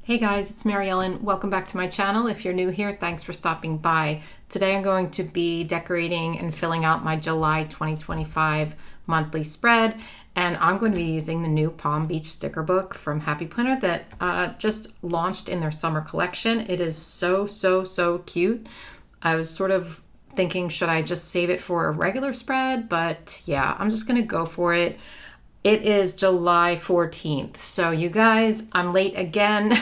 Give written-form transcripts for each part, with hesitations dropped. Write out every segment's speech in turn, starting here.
Hey guys, it's Mary Ellen. Welcome back to my channel. If you're new here, thanks for stopping by. Today I'm going to be decorating and filling out my July 2025 monthly spread, and I'm going to be using the new Palm Beach sticker book from Happy Planner that just launched in their summer collection. It is so cute. I was sort of thinking, should I just save it for a regular spread? But yeah, I'm just going to go for it. It is July 14th. So you guys, I'm late again.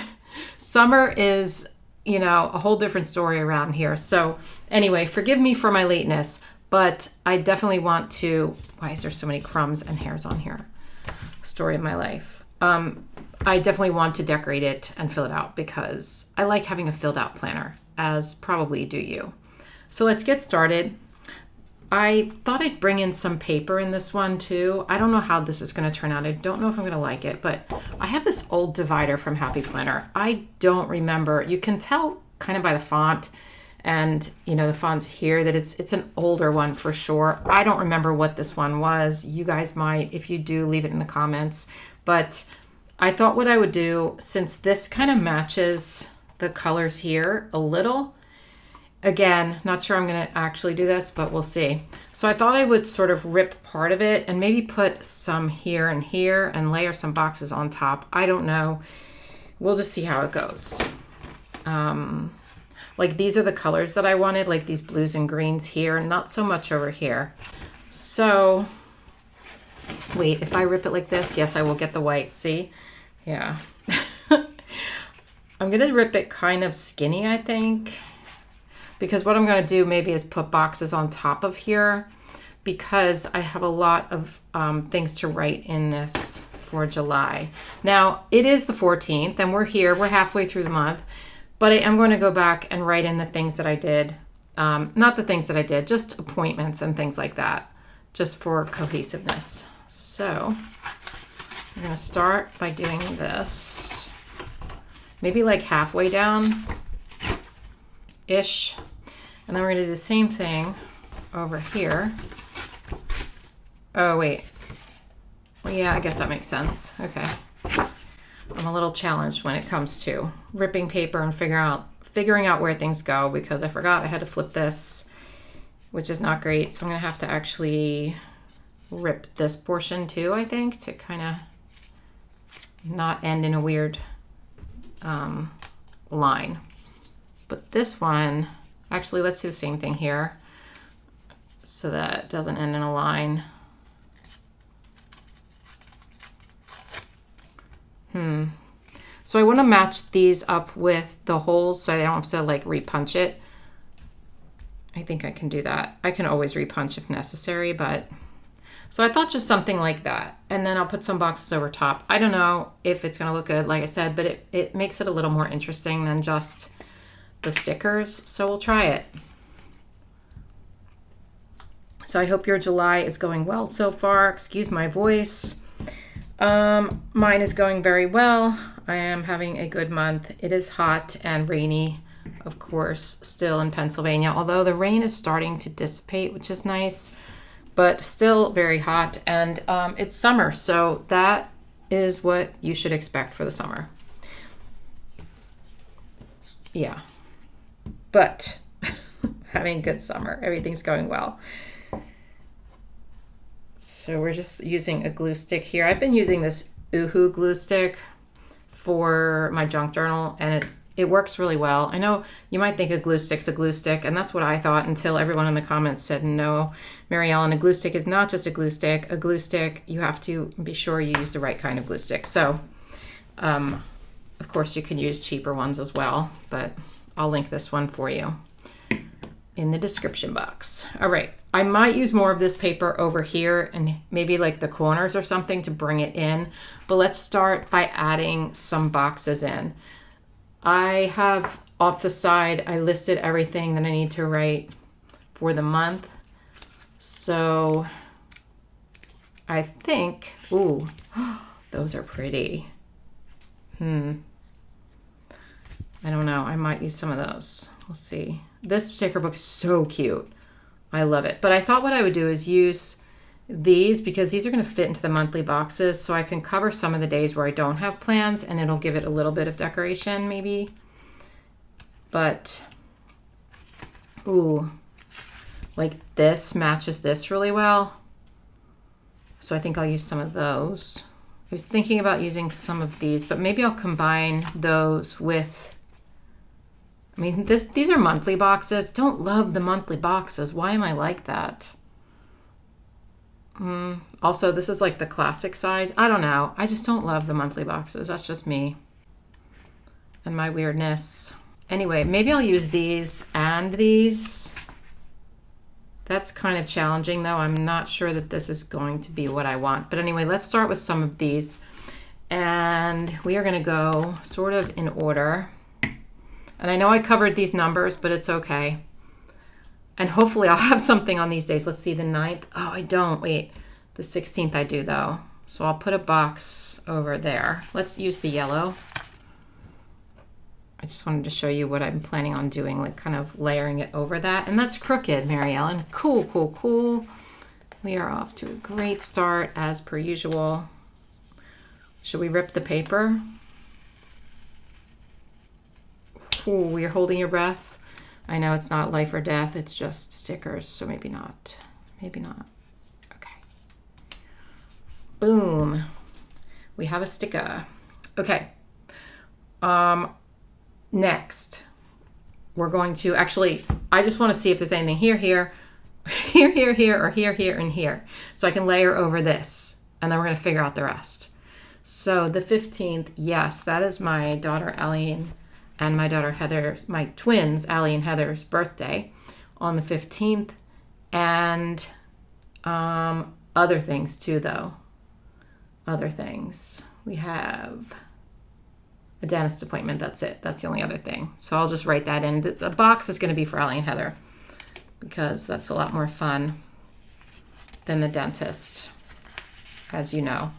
Summer is, a whole different story around here. So anyway, forgive me for my lateness, but I definitely want to, why is there so many crumbs and hairs on here? Story of my life. I definitely want to decorate it and fill it out because I like having a filled out planner, as probably do you. So let's get started. I thought I'd bring in some paper in this one too. I don't know how this is going to turn out. I don't know if I'm going to like it, but I have this old divider from Happy Planner. I don't remember. You can tell kind of by the font and, the font's here that it's an older one for sure. I don't remember what this one was. You guys might. If you do, leave it in the comments. But I thought what I would do, since this kind of matches the colors here a little. Again, not sure I'm going to actually do this, but we'll see. So I thought I would sort of rip part of it and maybe put some here and here and layer some boxes on top. I don't know. We'll just see how it goes. Like these are the colors that I wanted, like these blues and greens here, not so much over here. So wait, if I rip it like this, yes, I will get the white. See? Yeah. I'm going to rip it kind of skinny, I think. Because what I'm going to do maybe is put boxes on top of here because I have a lot of things to write in this for July. Now, it is the 14th and we're here. We're halfway through the month. But I am going to go back and write in the things that I did. Not the things that I did, just appointments and things like that, just for cohesiveness. So I'm going to start by doing this. Maybe like halfway down-ish. And then we're going to do the same thing over here. Oh, wait. Well, yeah, I guess that makes sense. Okay. I'm a little challenged when it comes to ripping paper and figuring out where things go because I forgot I had to flip this, which is not great. So I'm going to have to actually rip this portion too, I think, to kind of not end in a weird line. But this one... Actually, let's do the same thing here so that it doesn't end in a line. So I want to match these up with the holes so I don't have to like repunch it. I think I can do that. I can always repunch if necessary, but... So I thought just something like that. And then I'll put some boxes over top. I don't know if it's going to look good, like I said, but it makes it a little more interesting than just... the stickers, so we'll try it. So I hope your July is going well so far. Excuse my voice. Mine is going very well. I am having a good month. It is hot and rainy, of course, still in Pennsylvania, although the rain is starting to dissipate, which is nice, but still very hot. And it's summer, so that is what you should expect for the summer. Yeah. But having a good summer. Everything's going well. So we're just using a glue stick here. I've been using this 𝘬𝘭 glue stick for my junk journal, and it works really well. I know you might think a glue stick's a glue stick, and that's what I thought until everyone in the comments said, no, Mary Ellen, a glue stick is not just a glue stick. A glue stick, you have to be sure you use the right kind of glue stick. So, of course, you can use cheaper ones as well, but... I'll link this one for you in the description box. All right, I might use more of this paper over here and maybe like the corners or something to bring it in, but let's start by adding some boxes in. I have off the side, I listed everything that I need to write for the month. So I think, ooh, those are pretty. I don't know. I might use some of those. We'll see. This sticker book is so cute. I love it. But I thought what I would do is use these because these are going to fit into the monthly boxes, so I can cover some of the days where I don't have plans and it'll give it a little bit of decoration maybe. But, ooh, like this matches this really well. So I think I'll use some of those. I was thinking about using some of these, but maybe I'll combine those with, I mean, these are monthly boxes. Don't love the monthly boxes. Why am I like that? Also, this is like the classic size. I don't know. I just don't love the monthly boxes. That's just me and my weirdness. Anyway, maybe I'll use these and these. That's kind of challenging though. I'm not sure that this is going to be what I want. But anyway, let's start with some of these. And we are going to go sort of in order. And I know I covered these numbers, but it's okay. And hopefully I'll have something on these days. Let's see, the 9th. Oh, I don't. Wait, the 16th I do though. So I'll put a box over there. Let's use the yellow. I just wanted to show you what I'm planning on doing, like kind of layering it over that. And that's crooked, Mary Ellen. Cool, cool, cool. We are off to a great start as per usual. Should we rip the paper? Ooh, you're holding your breath. I know it's not life or death, it's just stickers, so maybe not. Maybe not. Okay. Boom. We have a sticker. Okay. Next, we're going to actually, I just want to see if there's anything here, here, here, here, here, or here, here, and here. So I can layer over this, and then we're going to figure out the rest. So the 15th, yes, that is my daughter Ellie and my daughter Heather's, my twins, Allie and Heather's birthday on the 15th. And other things too, though. Other things. We have a dentist appointment. That's it. That's the only other thing. So I'll just write that in. The box is going to be for Allie and Heather because that's a lot more fun than the dentist, as you know.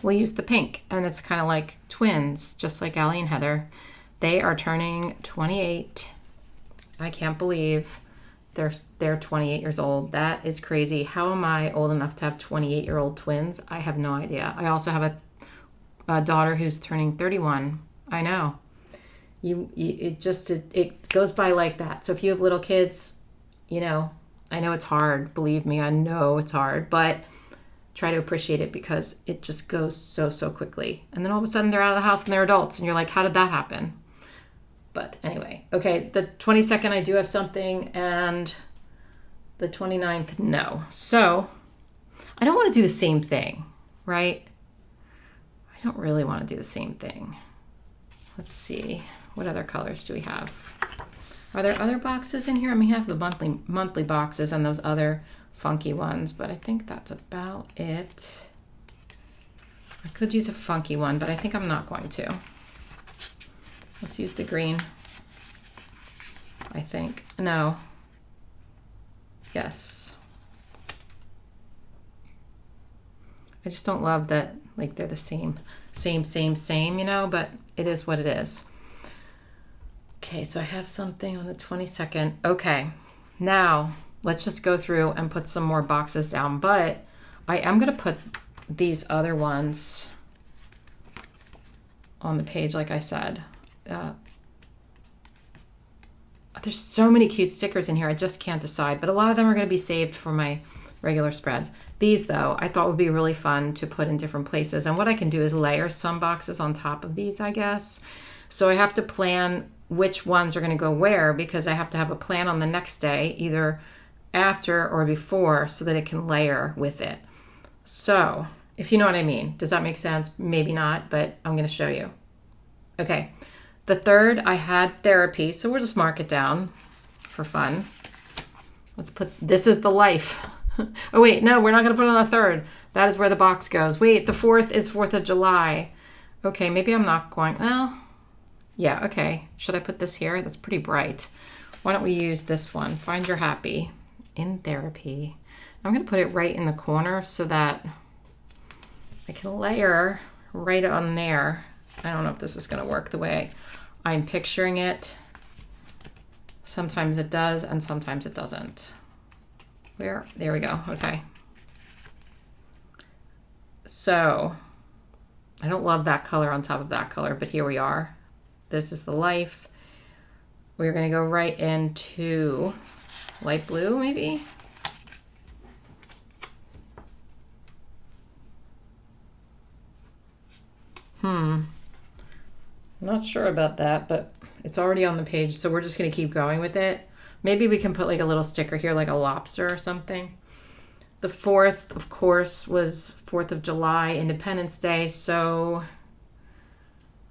We'll use the pink, and it's kind of like twins, just like Allie and Heather. They are turning 28. I can't believe they're 28 years old. That is crazy. How am I old enough to have 28-year-old twins? I have no idea. I also have a daughter who's turning 31. I know. It goes by like that. So if you have little kids, you know, I know it's hard. Believe me, I know it's hard, but try to appreciate it because it just goes so quickly. And then all of a sudden they're out of the house and they're adults and you're like, how did that happen? But anyway, okay, the 22nd I do have something and the 29th, no. So I don't want to do the same thing, right? I don't really want to do the same thing. Let's see, what other colors do we have? Are there other boxes in here? I mean, I have the monthly boxes and those other funky ones, but I think that's about it. I could use a funky one, but I think I'm not going to. Let's use the green. I think. No. Yes. I just don't love that, like, they're the same, you know, but it is what it is. Okay, so I have something on the 22nd. Okay, now let's just go through and put some more boxes down, but I am going to put these other ones on the page, like I said. There's so many cute stickers in here, I just can't decide, but a lot of them are going to be saved for my regular spreads. These, though, I thought would be really fun to put in different places, and what I can do is layer some boxes on top of these, I guess. So I have to plan which ones are going to go where, because I have to have a plan on the next day, either after or before, so that it can layer with it. So, if you know what I mean. Does that make sense? Maybe not, but I'm going to show you. Okay, the 3rd, I had therapy, so we'll just mark it down for fun. Let's put, this is the life. Oh wait, no, we're not going to put it on the 3rd. That is where the box goes. Wait, the 4th is 4th of July. Okay, maybe I'm not going, well, yeah, okay. Should I put this here? That's pretty bright. Why don't we use this one? Find your happy in therapy. I'm going to put it right in the corner so that I can layer right on there. I don't know if this is going to work the way I'm picturing it. Sometimes it does and sometimes it doesn't. Where? There we go. Okay. So I don't love that color on top of that color, but here we are. This is the life. We're going to go right into light blue, maybe. I'm not sure about that, but it's already on the page, so we're just going to keep going with it. Maybe we can put like a little sticker here, like a lobster or something. The 4th, of course, was 4th of July, Independence Day, so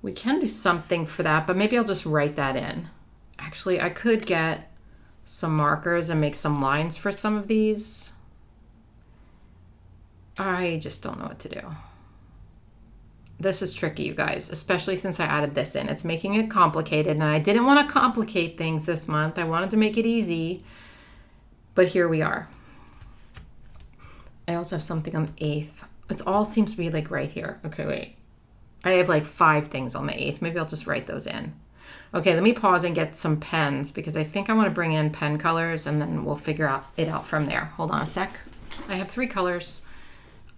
we can do something for that, but maybe I'll just write that in. Actually, I could get some markers and make some lines for some of these. I just don't know what to do. This is tricky, you guys, especially since I added this in. It's making it complicated, and I didn't want to complicate things this month. I wanted to make it easy, but here we are. I also have something on the 8th. It all seems to be like right here. Okay, wait. I have like 5 things on the 8th. Maybe I'll just write those in. Okay, let me pause and get some pens because I think I want to bring in pen colors and then we'll figure it out from there. Hold on a sec. I have 3 colors.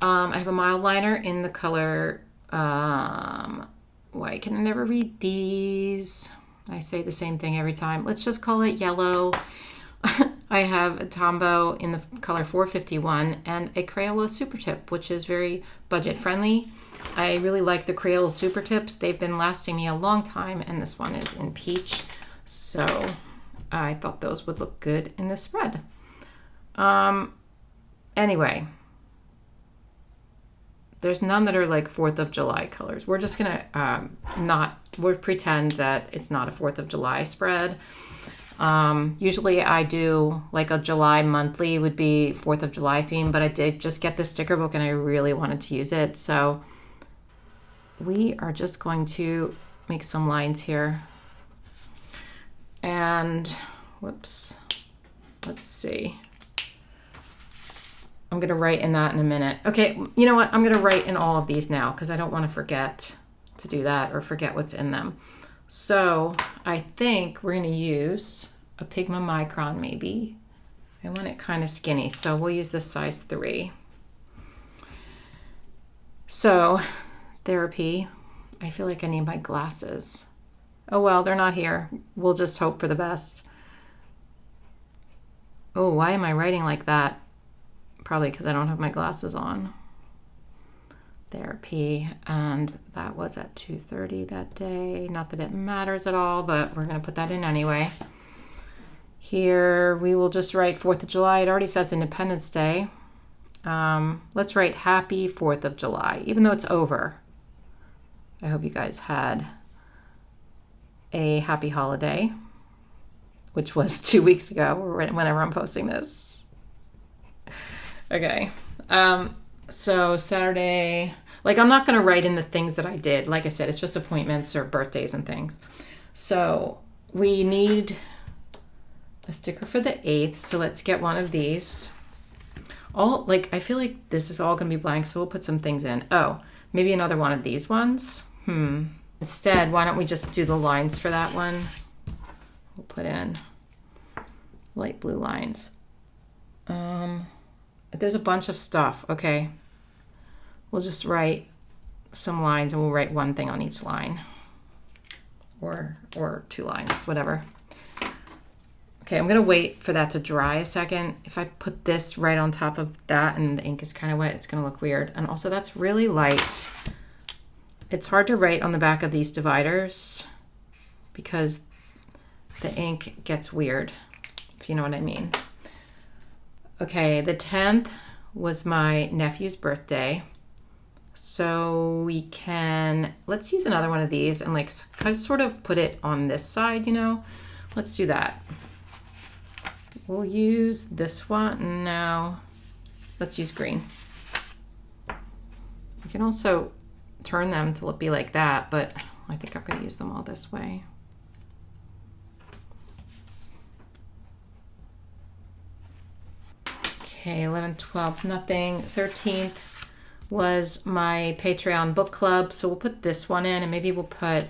I have a mild liner in the color... why can I never read these? I say the same thing every time. Let's just call it yellow. I have a Tombow in the color 451 and a Crayola Super Tip, which is very budget friendly. I really like the Crayola Super Tips. They've been lasting me a long time, and this one is in peach. So I thought those would look good in this spread. Anyway, there's none that are like 4th of July colors. We're just gonna we'll pretend that it's not a 4th of July spread. Usually I do like a July monthly would be 4th of July theme, but I did just get this sticker book and I really wanted to use it. So we are just going to make some lines here. And whoops, let's see. I'm going to write in that in a minute. Okay, you know what? I'm going to write in all of these now because I don't want to forget to do that or forget what's in them. So I think we're going to use a Pigma Micron maybe. I want it kind of skinny, so we'll use this size 3. So therapy. I feel like I need my glasses. Oh well, they're not here. We'll just hope for the best. Oh, why am I writing like that? Probably because I don't have my glasses on. Therapy, and that was at 2:30 that day. Not that it matters at all, but we're going to put that in anyway. Here we will just write 4th of July. It already says Independence Day. Let's write Happy 4th of July, even though it's over. I hope you guys had a happy holiday, which was 2 weeks ago, whenever I'm posting this. Okay. So Saturday, like I'm not going to write in the things that I did. Like I said, it's just appointments or birthdays and things. So we need a sticker for the 8th. So let's get one of these. I feel like this is all going to be blank. So we'll put some things in. Oh, maybe another one of these ones. Instead, why don't we just do the lines for that one? We'll put in light blue lines. There's a bunch of stuff. Okay. We'll just write some lines and we'll write one thing on each line. Or 2 lines, whatever. Okay, I'm going to wait for that to dry a second. If I put this right on top of that and the ink is kind of wet, it's going to look weird. And also that's really light. It's hard to write on the back of these dividers because the ink gets weird, if you know what I mean. Okay, the 10th was my nephew's birthday. So we can, let's use another one of these and like kind of sort of put it on this side, you know? Let's do that. We'll use this one. No, let's use green. You can also turn them to be like that, but I think I'm going to use them all this way. Okay, 11, 12, nothing. 13th was my Patreon book club, so we'll put this one in and maybe we'll put,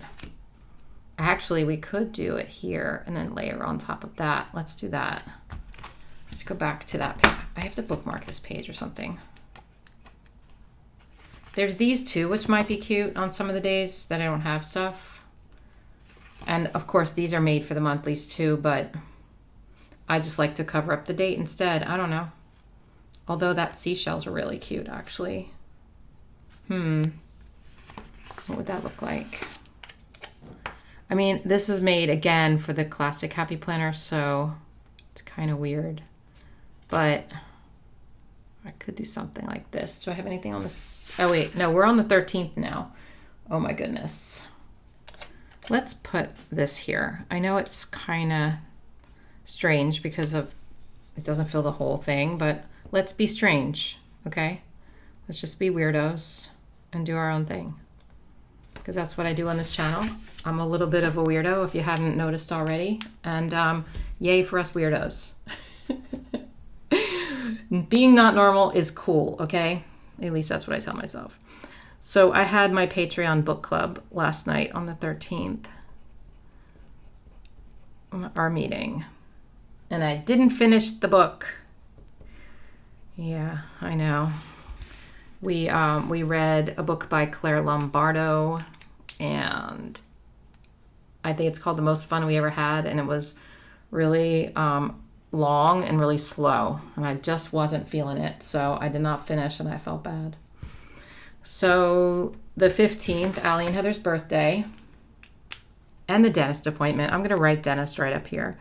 actually we could do it here and then layer on top of that. Let's do that. Let's go back to that I have to bookmark this page or something. There's these two, which might be cute on some of the days that I don't have stuff. And of course, these are made for the monthlies too, but I just like to cover up the date instead. I don't know. Although that seashells are really cute, actually. What would that look like? I mean, this is made again for the classic Happy Planner, so it's kind of weird. But I could do something like this. Do I have anything on this? Oh wait, no, we're on the 13th now. Oh my goodness. Let's put this here. I know it's kind of strange because of it doesn't fill the whole thing, but let's be strange, okay? Let's just be weirdos and do our own thing, because that's what I do on this channel. I'm a little bit of a weirdo if you hadn't noticed already, and yay for us weirdos. Being not normal is cool, okay? At least that's what I tell myself. So I had my Patreon book club last night on the 13th, our meeting, and I didn't finish the book. Yeah, I know. We read a book by 𝘮𝘗 𝘈𝘮𝘏𝘢, and I think it's called The Most Fun We Ever Had, and it was really long and really slow, and I just wasn't feeling it, so I did not finish, and I felt bad. So the 15th, Allie and Heather's birthday, and the dentist appointment. I'm going to write dentist right up here.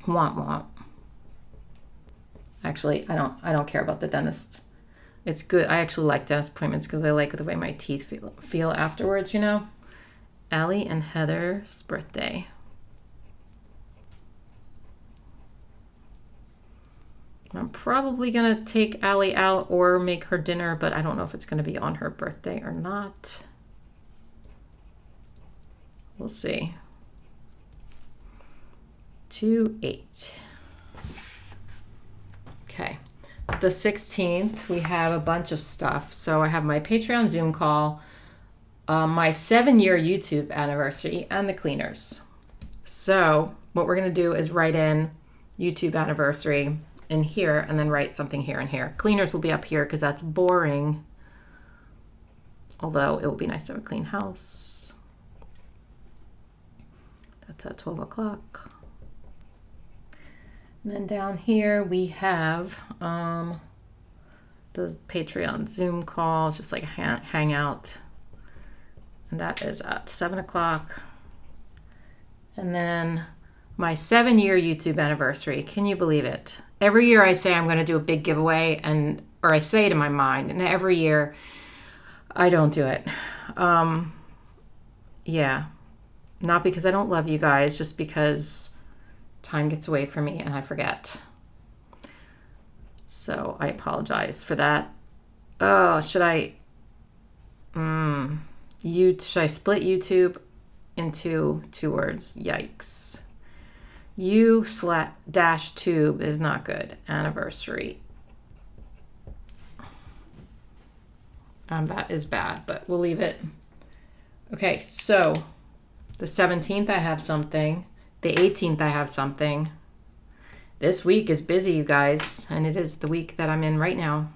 Womp womp. Actually, I don't care about the dentist. It's good. I actually like dentist appointments because I like the way my teeth feel afterwards, you know. Allie and Heather's birthday. I'm probably going to take Allie out or make her dinner, but I don't know if it's going to be on her birthday or not. We'll see. 2/8. Okay. The 16th, we have a bunch of stuff. So I have my Patreon Zoom call, my 7-year YouTube anniversary, and the cleaners. So what we're going to do is write in YouTube anniversary in here and then write something here and here. Cleaners will be up here because that's boring. Although it will be nice to have a clean house. That's at 12 o'clock. And then down here we have the Patreon Zoom call. It's just like a hangout. And that is at 7 o'clock. And then my 7-year YouTube anniversary. Can you believe it? Every year I say I'm going to do a big giveaway, or I say it in my mind, and every year I don't do it. Yeah. Not because I don't love you guys, just because time gets away from me and I forget. So I apologize for that. Oh, should I split YouTube into 2 words? Yikes. U/tube is not good. Anniversary. That is bad, but we'll leave it. Okay, so the 17th I have something. The 18th I have something. This week is busy, you guys, and it is the week that I'm in right now.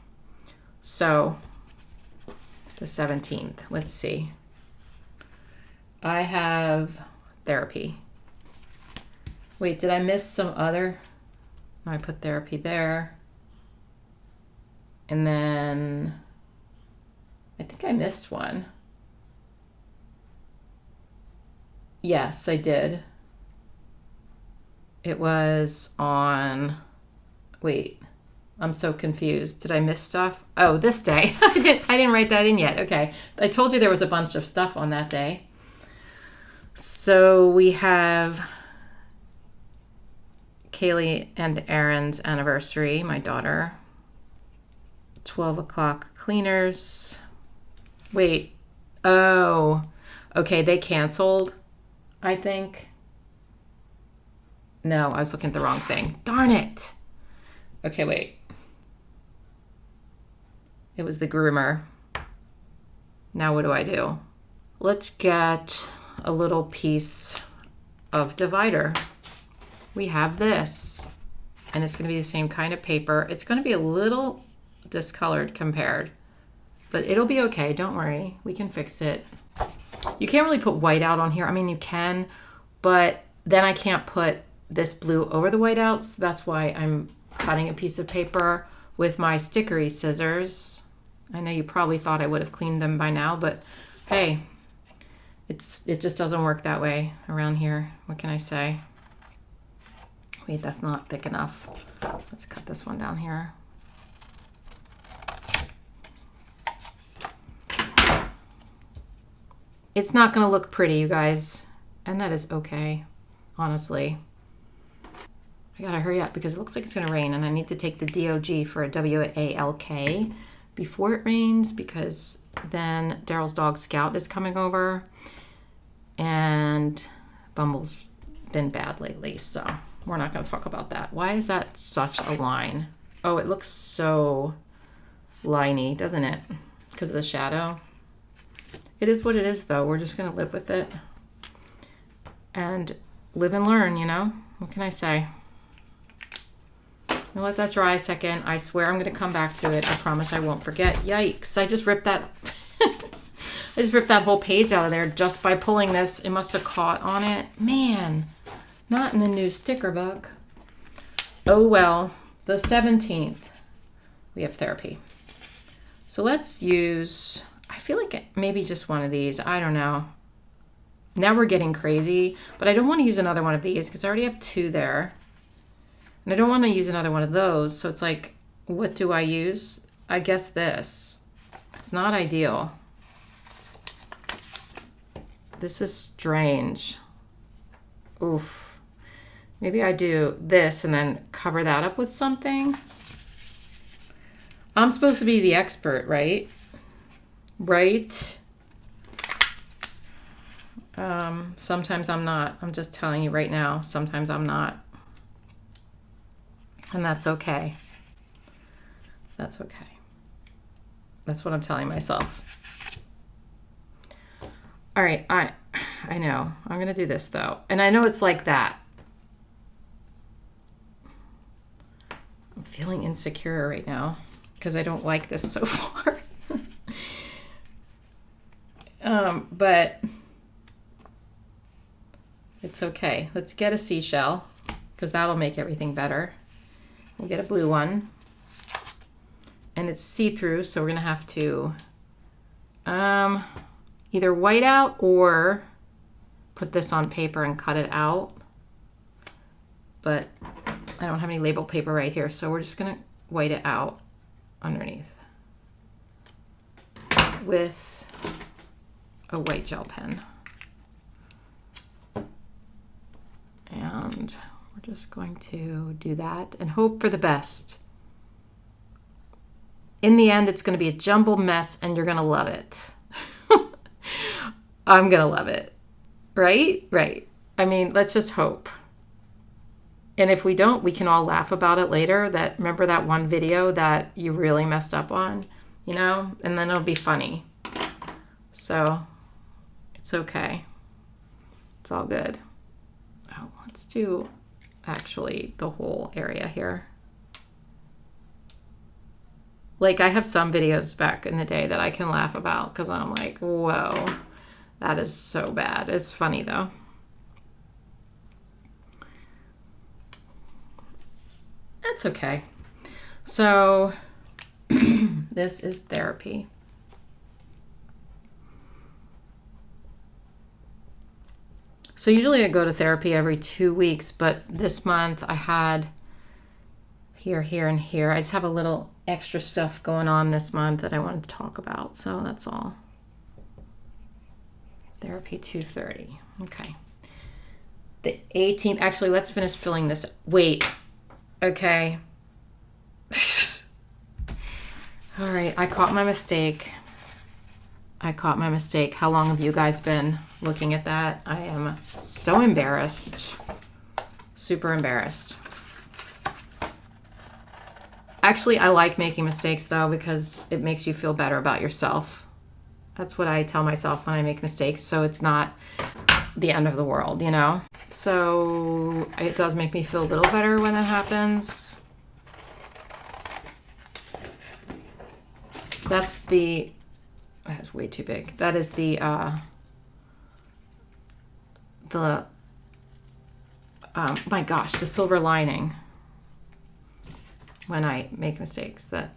So the 17th, let's see. I have therapy. Wait, did I miss some other? No, I put therapy there. And then I think I missed one. Yes, I did. It was on, wait, I'm so confused. Did I miss stuff? Oh, this day. I didn't write that in yet. Okay. I told you there was a bunch of stuff on that day. So we have Kaylee and Aaron's anniversary, my daughter. 12 o'clock cleaners. Wait. Oh, okay. They canceled, I think. No, I was looking at the wrong thing. Darn it. Okay, wait. It was the groomer. Now what do I do? Let's get a little piece of divider. We have this. and it's going to be the same kind of paper. It's going to be a little discolored compared, but it'll be okay. Don't worry. We can fix it. You can't really put white out on here. I mean, you can, but then I can't put this blue over the white out. So that's why I'm cutting a piece of paper with my stickery scissors. I know you probably thought I would have cleaned them by now, but hey, it just doesn't work that way around here. What can I say? Wait, that's not thick enough. Let's cut this one down here. It's not going to look pretty, you guys, and that is okay, honestly. I gotta hurry up because it looks like it's going to rain, and I need to take the DOG for a WALK before it rains, because then Daryl's dog Scout is coming over, and Bumble's been bad lately, so we're not going to talk about that. Why is that such a line? Oh, it looks so liney, doesn't it? Because of the shadow. It is what it is, though. We're just going to live with it and live and learn, you know? What can I say? I'll let that dry a second. I swear I'm going to come back to it. I promise I won't forget. Yikes. I just ripped that I just ripped that whole page out of there just by pulling this. It must have caught on it. Man, not in the new sticker book. Oh well. The 17th, we have therapy. So let's use, I feel like maybe just one of these. I don't know. Now we're getting crazy, but I don't want to use another one of these because I already have two there. And I don't want to use another one of those. So it's like, what do I use? I guess this. It's not ideal. This is strange. Oof. Maybe I do this and then cover that up with something. I'm supposed to be the expert, right? Right? Sometimes I'm not. I'm just telling you right now. Sometimes I'm not. And that's okay. That's okay. That's what I'm telling myself. All right, I know. I'm going to do this, though. And I know it's like that. I'm feeling insecure right now because I don't like this so far. But it's okay. Let's get a seashell because that'll make everything better. We'll get a blue one. And it's see-through, so we're going to have to either white out or put this on paper and cut it out. But I don't have any label paper right here, so we're just going to white it out underneath with a white gel pen. And we're just going to do that and hope for the best. In the end, it's going to be a jumbled mess and you're going to love it. I'm going to love it. Right? Right. I mean, let's just hope. And if we don't, we can all laugh about it later. Remember that one video that you really messed up on, you know? And then it'll be funny. So it's okay. It's all good. Oh, let's do actually the whole area here. Like, I have some videos back in the day that I can laugh about because I'm like, whoa, that is so bad. It's funny, though. That's okay. So, this is therapy. So usually I go to therapy every 2 weeks, but this month I had here, here, and here. I just have a little extra stuff going on this month that I wanted to talk about. So that's all. Therapy 2:30. Okay. The 18th. Actually, let's finish filling this. Wait. Okay. All right. I caught my mistake. How long have you guys been looking at that? I am so embarrassed. Super embarrassed. Actually, I like making mistakes, though, because it makes you feel better about yourself. That's what I tell myself when I make mistakes, so it's not the end of the world, you know? So it does make me feel a little better when that happens. That's way too big. That is the my gosh, the silver lining when I make mistakes, that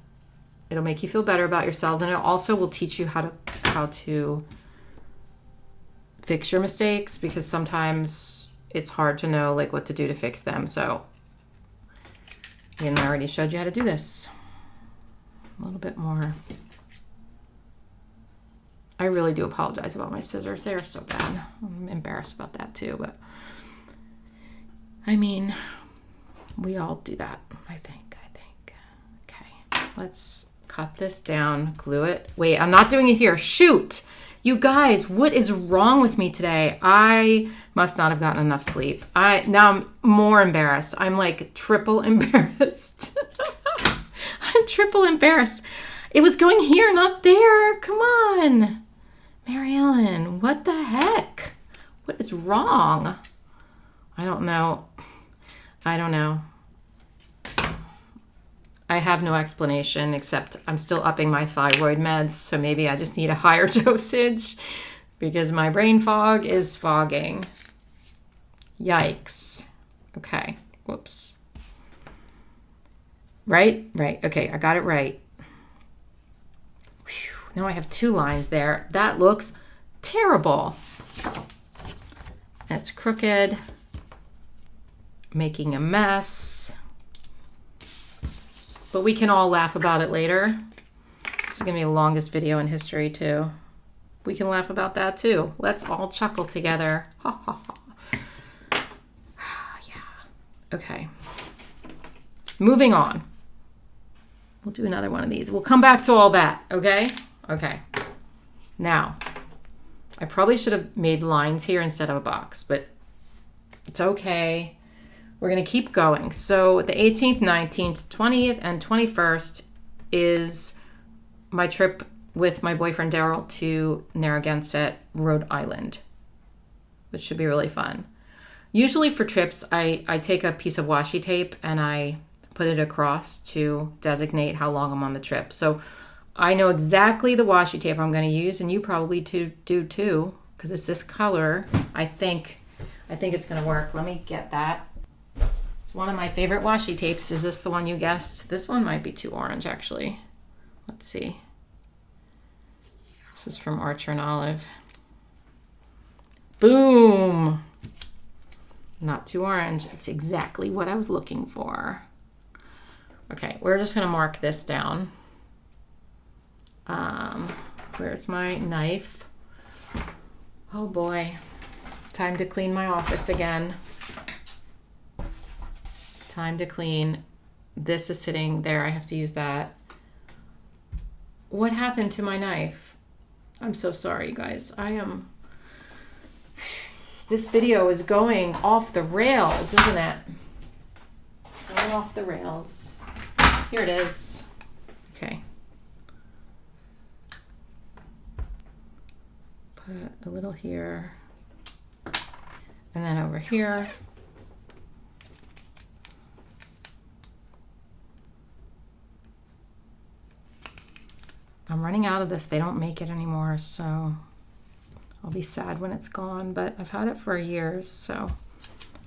it'll make you feel better about yourselves, and it also will teach you how to fix your mistakes, because sometimes it's hard to know like what to do to fix them. So, and I already showed you how to do this. A little bit more. I really do apologize about my scissors. They're so bad. I'm embarrassed about that too, but I mean, we all do that, I think. Okay, let's cut this down, glue it. Wait, I'm not doing it here. Shoot! You guys, what is wrong with me today? I must not have gotten enough sleep. Now I'm more embarrassed. I'm like triple embarrassed. I'm triple embarrassed. It was going here, not there. Come on. Mary Ellen, what the heck? What is wrong? I don't know. I don't know. I have no explanation, except I'm still upping my thyroid meds, so maybe I just need a higher dosage because my brain fog is fogging. Yikes. Okay. Whoops. Right? Okay, I got it right. Whew. Now I have 2 lines there. That looks terrible. That's crooked. Making a mess. But we can all laugh about it later. This is going to be the longest video in history, too. We can laugh about that, too. Let's all chuckle together. Ha, ha, ha. Yeah. Okay. Moving on. We'll do another one of these. We'll come back to all that, okay? Okay. Now, I probably should have made lines here instead of a box, but it's okay. We're going to keep going. So the 18th, 19th, 20th, and 21st is my trip with my boyfriend Daryl to Narragansett, Rhode Island, which should be really fun. Usually for trips, I take a piece of washi tape and I put it across to designate how long I'm on the trip. So I know exactly the washi tape I'm going to use, and you probably do too, because it's this color. I think it's going to work. Let me get that. It's one of my favorite washi tapes. Is this the one you guessed? This one might be too orange, actually. Let's see. This is from Archer and Olive. Boom! Not too orange. It's exactly what I was looking for. Okay, we're just going to mark this down. Where's my knife? Oh boy. Time to clean my office again. Time to clean. This is sitting there. I have to use that. What happened to my knife? I'm so sorry, you guys. This video is going off the rails, isn't it? It's going off the rails. Here it is. Okay. Put a little here. And then over here. I'm running out of this. They don't make it anymore, so I'll be sad when it's gone, but I've had it for years, so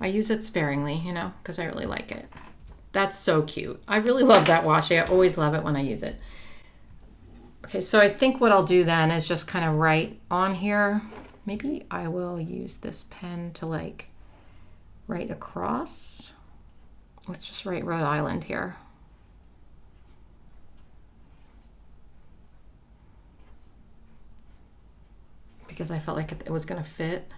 I use it sparingly, you know, because I really like it. That's so cute. I really love that washi. I always love it when I use it. Okay, so I think what I'll do then is just kind of write on here. Maybe I will use this pen to like write across. Let's just write Rhode Island here. Because I felt like it was going to fit.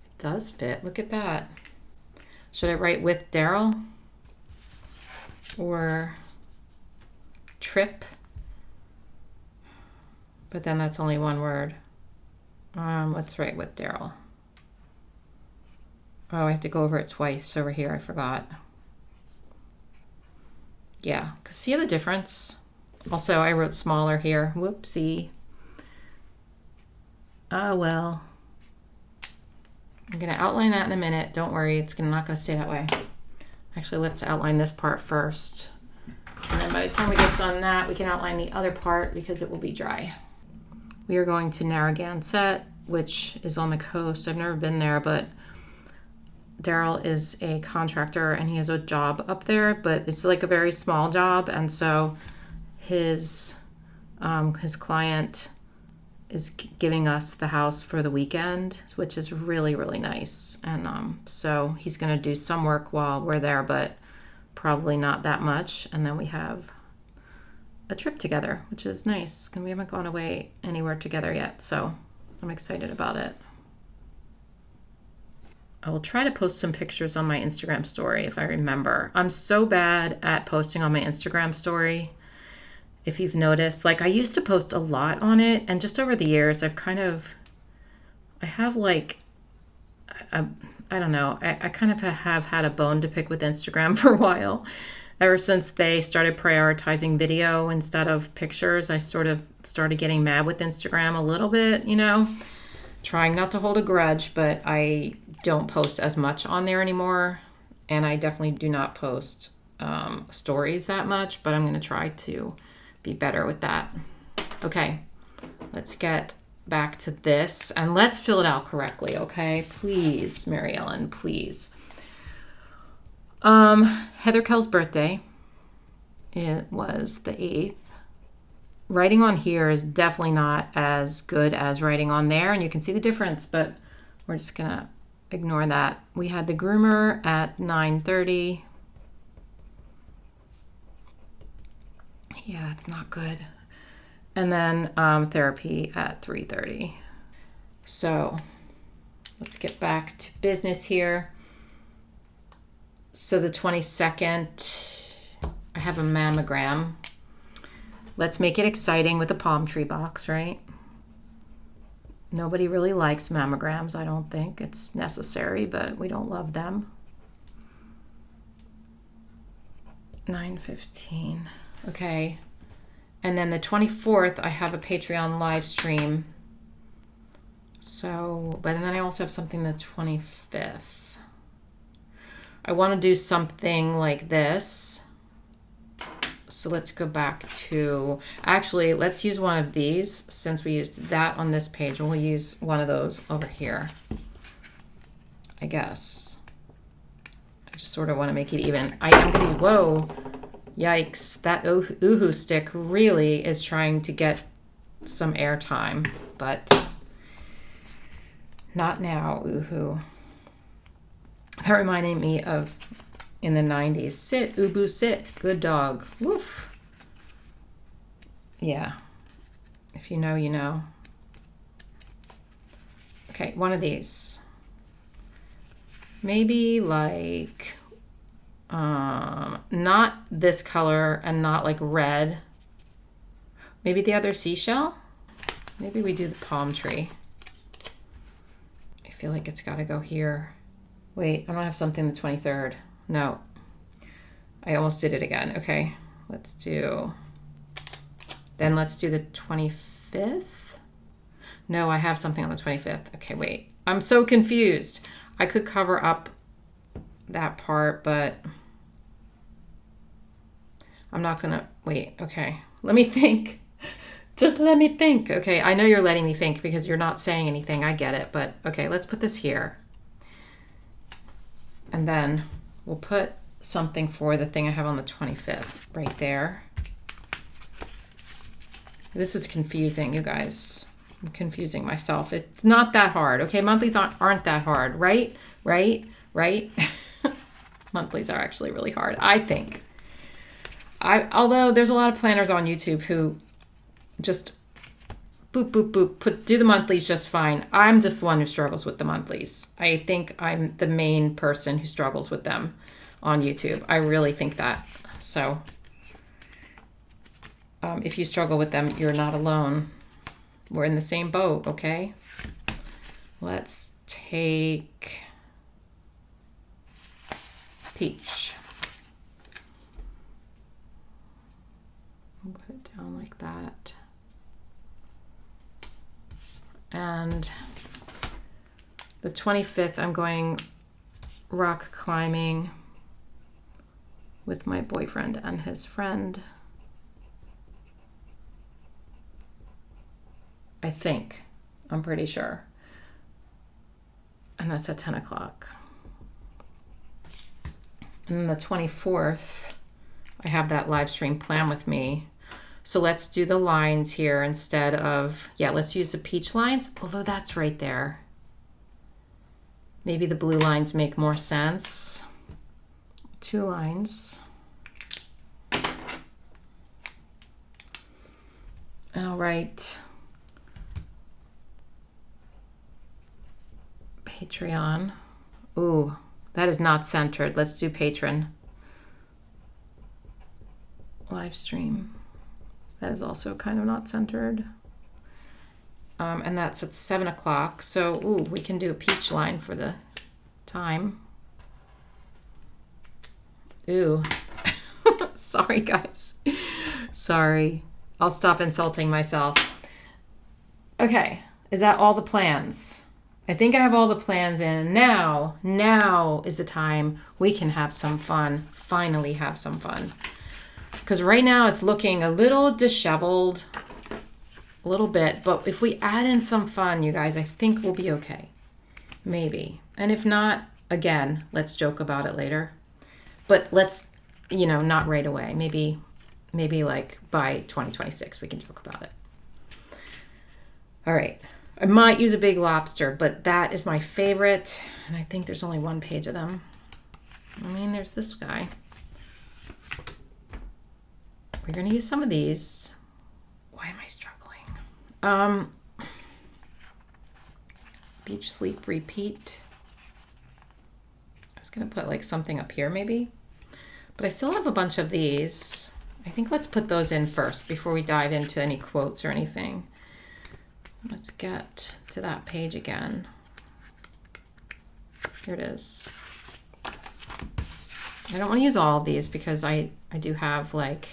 It does fit. Look at that. Should I write with Daryl or trip? But then that's only one word. Let's write with Daryl. Oh, I have to go over it twice over here. I forgot. Yeah, because see the difference? Also, I wrote smaller here. Whoopsie. Oh, well. I'm going to outline that in a minute. Don't worry, it's not going to stay that way. Actually, let's outline this part first. And then by the time we get done that, we can outline the other part because it will be dry. We are going to Narragansett, which is on the coast. I've never been there, but Daryl is a contractor and he has a job up there, but it's like a very small job. And so his client is giving us the house for the weekend, which is really, really nice. And so he's going to do some work while we're there, but probably not that much. And then we have a trip together, which is nice. And we haven't gone away anywhere together yet, so I'm excited about it. I will try to post some pictures on my Instagram story if I remember. I'm so bad at posting on my Instagram story. If you've noticed, like I used to post a lot on it, and just over the years, I have like, I don't know, I kind of have had a bone to pick with Instagram for a while. Ever since they started prioritizing video instead of pictures, I sort of started getting mad with Instagram a little bit, you know, trying not to hold a grudge, but I don't post as much on there anymore. And I definitely do not post stories that much, but I'm going to try to be better with that. Okay, let's get back to this and let's fill it out correctly, okay? Please, Mary Ellen, please. 𝘧𝘗 birthday, it was the 8th. Writing on here is definitely not as good as writing on there, and you can see the difference, but we're just gonna ignore that. We had the groomer at 9:30. Yeah, that's not good. And then therapy at 3:30. So let's get back to business here. So the 22nd, I have a mammogram. Let's make it exciting with a palm tree box, right? Nobody really likes mammograms, I don't think. It's necessary, but we don't love them. 9:15. Okay. And then the 24th, I have a Patreon live stream. So, but then I also have something the 25th. I want to do something like this. So let's go back to, actually, let's use one of these since we used that on this page. We'll use one of those over here, I guess. I just sort of want to make it even. I'm going to, whoa, yikes. That 𝘠𝘂 stick really is trying to get some airtime, but not now, 𝘠𝘂. That reminded me of in the 90s. Sit, Ubu, sit. Good dog. Woof. Yeah. If you know, you know. Okay, one of these. Maybe like, not this color and not like red. Maybe the other seashell? Maybe we do the palm tree. I feel like it's got to go here. Wait, I don't have something the 23rd. No, I almost did it again. Okay, let's do, then let's do the 25th. No, I have something on the 25th. Okay, wait, I'm so confused. I could cover up that part, but I'm not gonna, wait, okay. Let me think. Just let me think. Okay, I know you're letting me think because you're not saying anything. I get it, but okay, let's put this here. And then we'll put something for the thing I have on the 25th right there. This is confusing, you guys. I'm confusing myself. It's not that hard. Okay, monthlies aren't that hard, right? Right? Monthlies are actually really hard, I think. Although there's a lot of planners on YouTube who just boop, boop, boop, do the monthlies just fine. I'm just the one who struggles with the monthlies. I think I'm the main person who struggles with them on YouTube. I really think that. So if you struggle with them, you're not alone. We're in the same boat, okay? Let's take peach. Put it down like that. And the 25th, I'm going rock climbing with my boyfriend and his friend. I think. I'm pretty sure. And that's at 10 o'clock. And then the 24th, I have that live stream plan with me. So let's do the lines here instead of, yeah, let's use the peach lines, although that's right there. Maybe the blue lines make more sense. 2 lines. And I'll write Patreon. Ooh, that is not centered. Let's do patron. Live stream. That is also kind of not centered. And that's at 7 o'clock. So, ooh, we can do a peach line for the time. Ooh. Sorry, guys. Sorry. I'll stop insulting myself. Okay. Is that all the plans? I think I have all the plans in. Now is the time we can have some fun. Finally have some fun. Because right now it's looking a little disheveled. A little bit. But if we add in some fun, you guys, I think we'll be okay. Maybe. And if not, again, let's joke about it later. But let's, you know, not right away. Maybe like by 2026 we can joke about it. All right. I might use a big lobster, but that is my favorite. And I think there's only 1 page of them. I mean, there's this guy. We're going to use some of these. Why am I struggling? Beach, sleep, repeat. I was going to put like something up here maybe. But I still have a bunch of these. I think let's put those in first before we dive into any quotes or anything. Let's get to that page again. Here it is. I don't want to use all of these because I do have like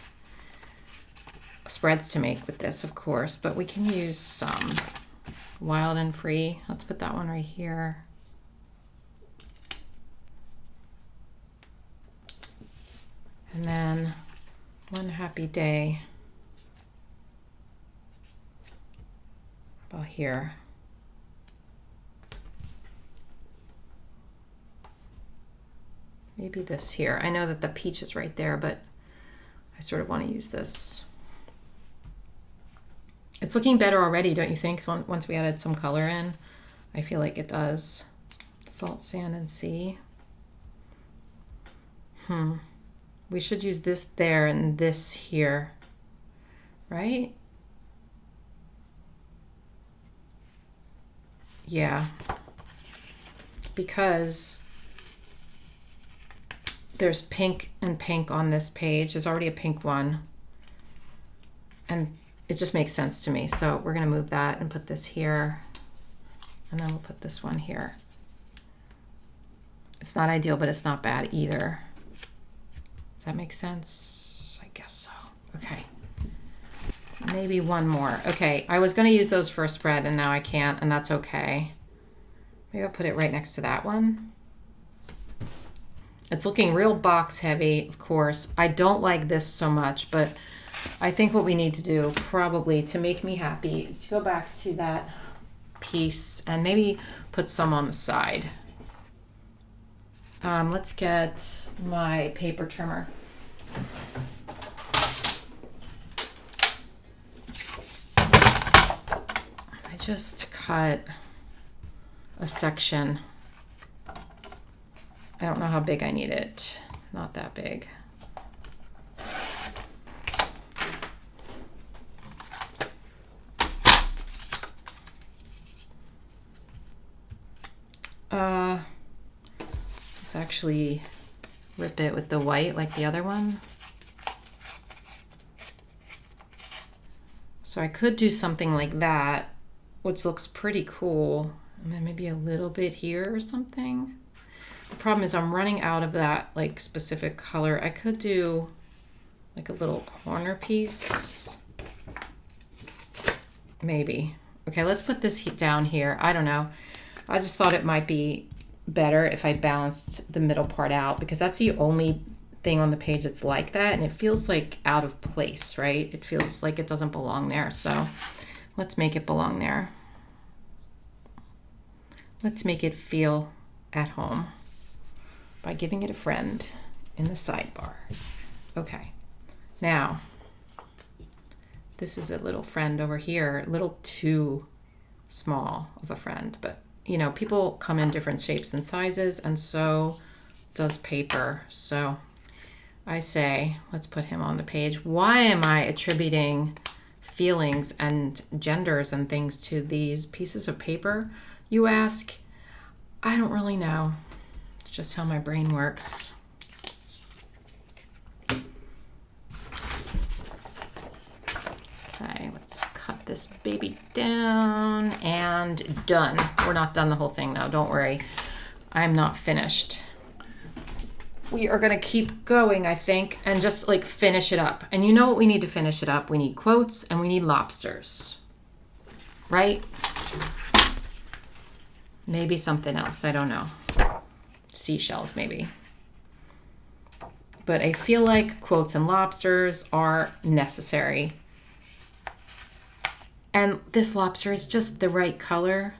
spreads to make with this, of course, but we can use some. Wild and free. Let's put that one right here. And then one happy day. About here. Maybe this here. I know that the peach is right there, but I sort of want to use this. It's looking better already, don't you think? Once we added some color in, I feel like it does. Salt, sand, and sea. We should use this there and this here, right? Yeah. Because there's pink and pink on this page. There's already a pink one. And it just makes sense to me. So we're going to move that and put this here. And then we'll put this one here. It's not ideal, but it's not bad either. Does that make sense? I guess so. Okay. Maybe one more. Okay, I was going to use those for a spread and now I can't, and that's okay. Maybe I'll put it right next to that one. It's looking real box heavy, of course. I don't like this so much, but I think what we need to do probably to make me happy is to go back to that piece and maybe put some on the side. Let's get my paper trimmer. I just cut a section. I don't know how big I need it. Not that big. Let's actually rip it with the white like the other one. So I could do something like that, which looks pretty cool. And then maybe a little bit here or something. The problem is I'm running out of that like specific color. I could do like a little corner piece. Maybe. Okay, let's put this down here. I don't know. I just thought it might be better if I balanced the middle part out, because that's the only thing on the page that's like that, and it feels like out of place, right? It feels like it doesn't belong there. So let's make it belong there. Let's make it feel at home by giving it a friend in the sidebar. Okay, now this is a little friend over here, a little too small of a friend, but you know, people come in different shapes and sizes, and so does paper. So I say, let's put him on the page. Why am I attributing feelings and genders and things to these pieces of paper, you ask? I don't really know. It's just how my brain works. Okay, let's cut this baby down, and done. We're not done the whole thing though, don't worry. I'm not finished. We are gonna keep going, I think, and just like finish it up. And you know what we need to finish it up? We need quotes and we need lobsters, right? Maybe something else, I don't know. Seashells, maybe. But I feel like quotes and lobsters are necessary. And this lobster is just the right color.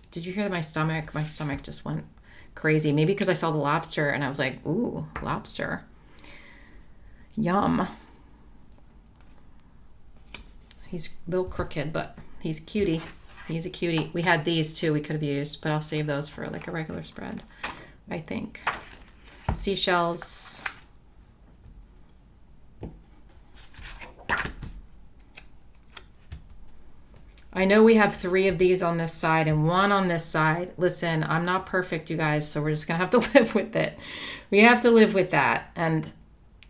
Did you hear my stomach? My stomach just went crazy. Maybe because I saw the lobster and I was like, ooh, lobster. Yum. He's a little crooked, but he's cutie. He's a cutie. We had these too we could have used, but I'll save those for like a regular spread, I think. Seashells. I know we have 3 of these on this side and 1 on this side. Listen, I'm not perfect, you guys, so we're just gonna have to live with it. We have to live with that, and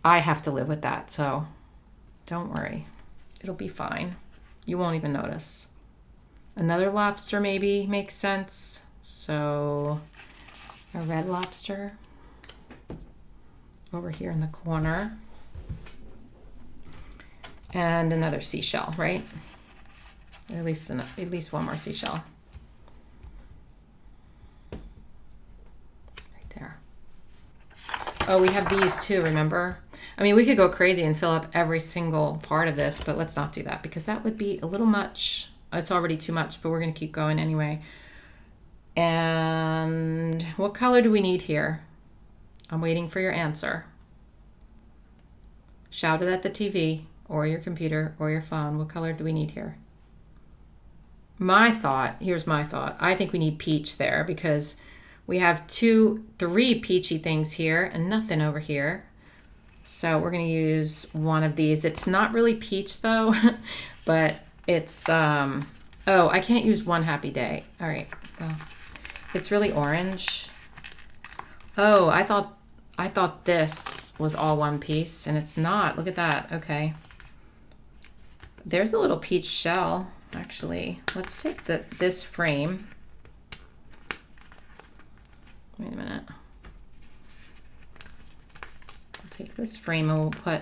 I have to live with that, so don't worry. It'll be fine. You won't even notice. Another lobster maybe makes sense. So a red lobster over here in the corner. And another seashell, right? At least one more seashell. Right there. Oh, we have these too, remember? I mean, we could go crazy and fill up every single part of this, but let's not do that because that would be a little much. It's already too much, but we're going to keep going anyway. And what color do we need here? I'm waiting for your answer. Shout it at the TV or your computer or your phone. What color do we need here? My thought, here's my thought. I think we need peach there because we have 3 peachy things here and nothing over here. So we're going to use one of these. It's not really peach though, but it's, oh, I can't use One Happy Day. All right, well, it's really orange. Oh, I thought this was all one piece and it's not. Look at that. Okay. There's a little peach shell, actually. Let's take this frame. Wait a minute. I'll take this frame and we'll put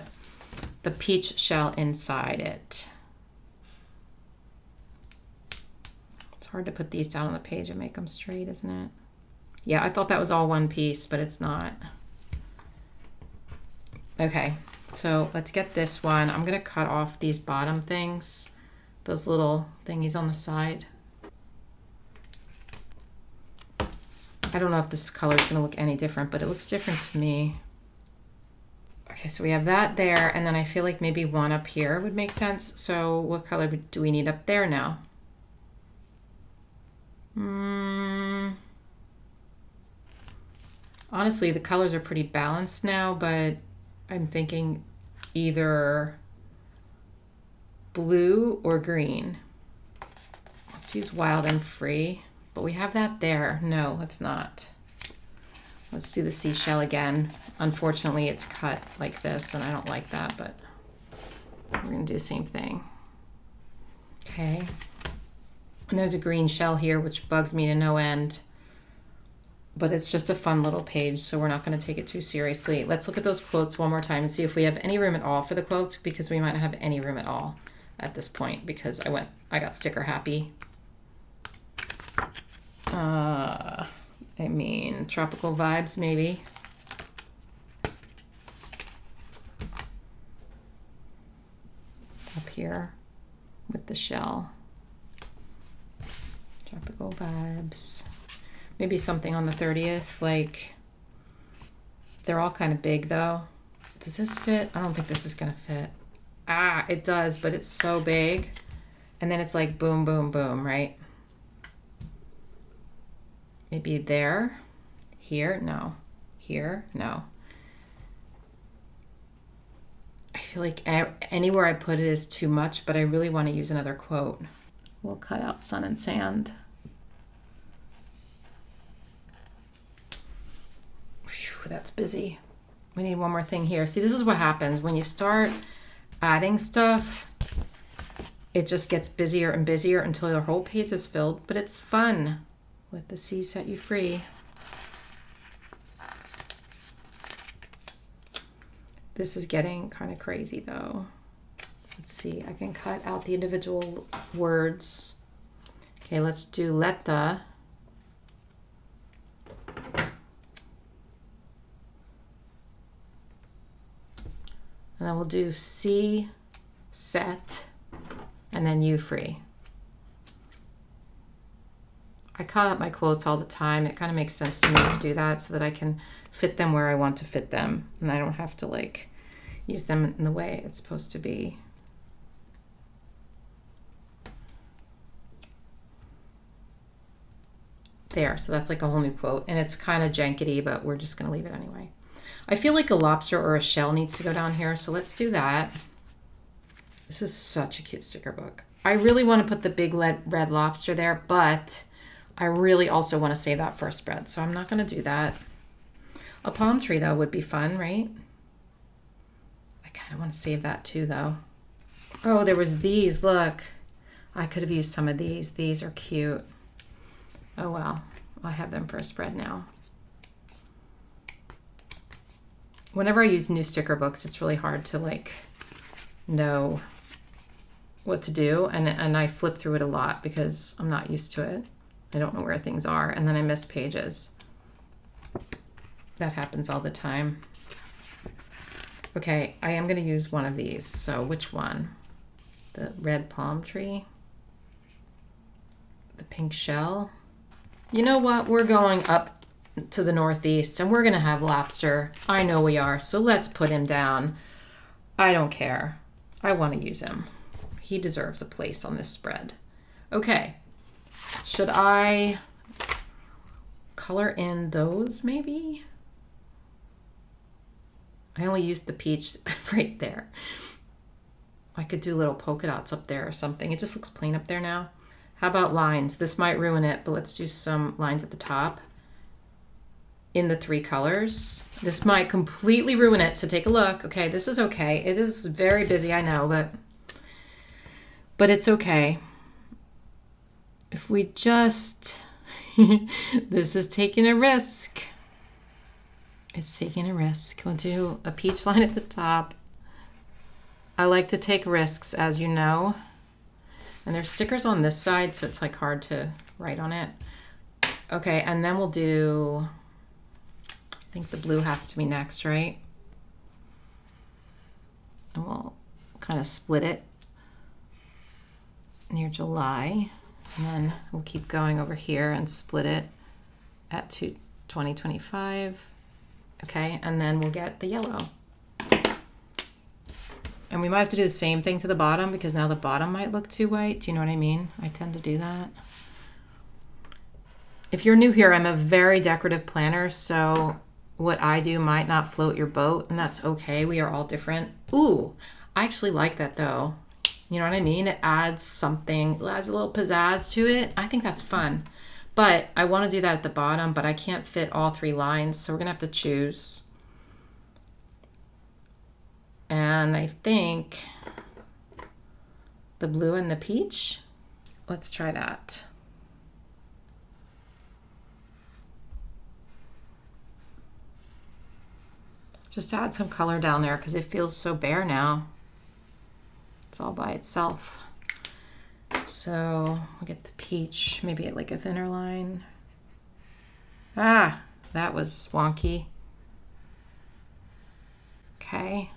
the peach shell inside it. It's hard to put these down on the page and make them straight, isn't it? Yeah, I thought that was all one piece, but it's not. Okay, so let's get this one. I'm gonna cut off these bottom things, those little thingies on the side. I don't know if this color is gonna look any different, but it looks different to me. Okay, so we have that there, and then I feel like maybe one up here would make sense. So what color do we need up there now? Honestly, the colors are pretty balanced now, but I'm thinking either blue or green. Let's use Wild and Free, but we have that there. No, let's not. Let's do the seashell again. Unfortunately, it's cut like this, and I don't like that, but we're gonna do the same thing. Okay. And there's a green shell here, which bugs me to no end. but it's just a fun little page, so we're not going to take it too seriously. Let's look at those quotes one more time and see if we have any room at all for the quotes, because we might not have any room at all at this point because I got sticker happy. I mean, tropical vibes maybe. Up here with the shell. Tropical vibes. Maybe something on the 30th, like, they're all kind of big though. Does this fit? I don't think this is gonna fit. Ah, it does, but it's so big. And then it's like boom, boom, boom, right? Maybe there, here, no, here, no. I feel like anywhere I put it is too much, but I really want to use another quote. We'll cut out sun and sand. Whew, that's busy. We need one more thing here. See, this is what happens when you start adding stuff. It just gets busier and busier until your whole page is filled, but it's fun. Let the sea set you free. This is getting kind of crazy though. Let's see, I can cut out the individual words. Okay, let's do let the. And then we'll do sea set and then you free. I cut out my quotes all the time. It kind of makes sense to me to do that so that I can fit them where I want to fit them. And I don't have to like use them in the way it's supposed to be. There, so that's like a whole new quote. And it's kind of jankety, but we're just gonna leave it anyway. I feel like a lobster or a shell needs to go down here, so let's do that. This is such a cute sticker book. I really want to put the big red lobster there, but I really also want to save that for a spread, so I'm not going to do that. A palm tree, though, would be fun, right? I kind of want to save that, too, though. Oh, there was these. Look. I could have used some of these. These are cute. Oh, well. I have them for a spread now. Whenever I use new sticker books, it's really hard to, like, know what to do, and I flip through it a lot because I'm not used to it. I don't know where things are, and then I miss pages. That happens all the time. Okay, I am going to use one of these. So which one? The red palm tree? The pink shell? You know what? We're going up to the northeast, and we're going to have lobster. I know we are, so let's put him down. I don't care. I want to use him. He deserves a place on this spread. Okay. Should I color in those maybe? I only used the peach right there. I could do little polka dots up there or something. It just looks plain up there now. How about lines? This might ruin it, but let's do some lines at the top in the 3 colors. This might completely ruin it, so take a look. Okay, this is okay. It is very busy, I know, but it's okay. If we just, this is taking a risk. It's taking a risk. We'll do a peach line at the top. I like to take risks, as you know. And there's stickers on this side, so it's like hard to write on it. Okay, and then we'll do, I think the blue has to be next, right? And we'll kind of split it near July, and then we'll keep going over here and split it at 2025. Okay, and then we'll get the yellow. And we might have to do the same thing to the bottom because now the bottom might look too white. Do you know what I mean? I tend to do that. If you're new here, I'm a very decorative planner, so what I do might not float your boat, and that's okay. We are all different. Ooh, I actually like that though. You know what I mean? It adds something, it adds a little pizzazz to it. I think that's fun. But I want to do that at the bottom, but I can't fit all 3 lines, so we're going to have to choose. And I think the blue and the peach. Let's try that. Just to add some color down there because it feels so bare now. It's all by itself. So we'll get the peach, maybe at like a thinner line. Ah, that was wonky. Okay.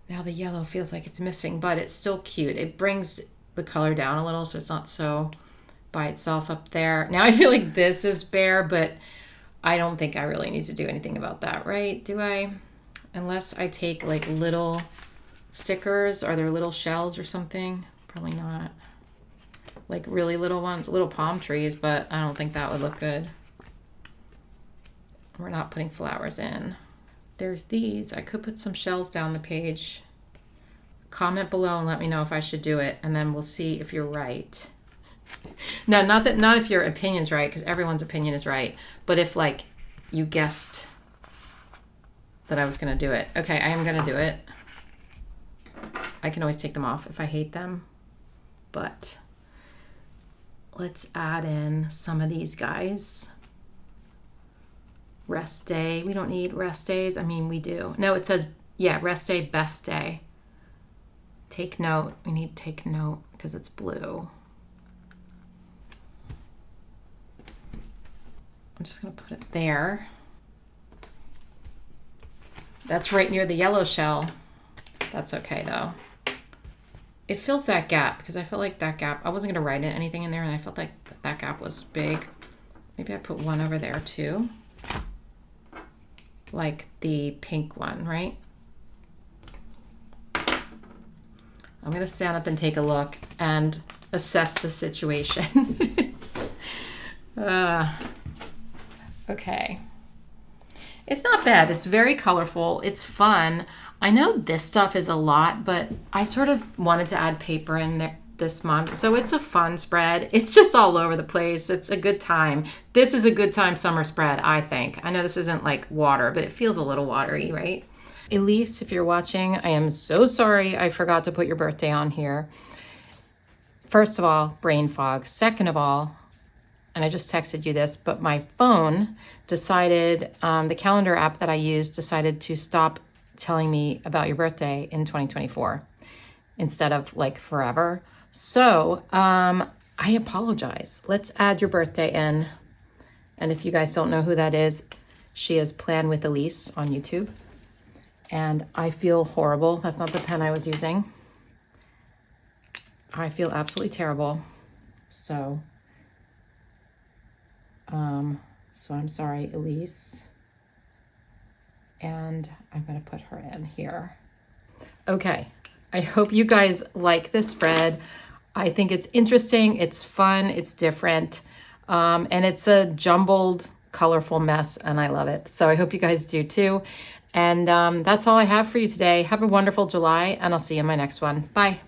Now the yellow feels like it's missing, but it's still cute. It brings the color down a little so it's not so by itself up there. Now I feel like this is bare, but I don't think I really need to do anything about that, right? Do I? Unless I take like little stickers. Are there little shells or something? Probably not. Like really little ones, little palm trees, but I don't think that would look good. We're not putting flowers in. There's these. I could put some shells down the page. Comment below and let me know if I should do it, and then we'll see if you're right. No, not if your opinion's right, because everyone's opinion is right, but if like you guessed that I was gonna do it. Okay, I am gonna do it. I can always take them off if I hate them, but let's add in some of these guys. Rest day. We don't need rest days. I mean, we do. No, it says, yeah, rest day, best day. Take note. We need to take note because it's blue. I'm just going to put it there. That's right near the yellow shell. That's okay though. It fills that gap because I felt like that gap, I wasn't going to write anything in there and I felt like that gap was big. Maybe I put one over there too. Like the pink one, right? I'm going to stand up and take a look and assess the situation. Okay. It's not bad. It's very colorful. It's fun. I know this stuff is a lot, but I sort of wanted to add paper in there this month. So it's a fun spread. It's just all over the place. It's a good time. This is a good time summer spread, I think. I know this isn't like water, but it feels a little watery, right? Elise, if you're watching, I am so sorry I forgot to put your birthday on here. First of all, brain fog. Second of all, and I just texted you this, but my phone decided, the calendar app that I use decided to stop telling me about your birthday in 2024 instead of like forever. So I apologize. Let's add your birthday in. And if you guys don't know who that is, she is Plan with Elise on YouTube. And I feel horrible. That's not the pen I was using. I feel absolutely terrible. So I'm sorry, Elise. And I'm gonna put her in here. Okay, I hope you guys like this spread. I think it's interesting, it's fun, it's different, and it's a jumbled, colorful mess, and I love it. So I hope you guys do too. And that's all I have for you today. Have a wonderful July, and I'll see you in my next one. Bye.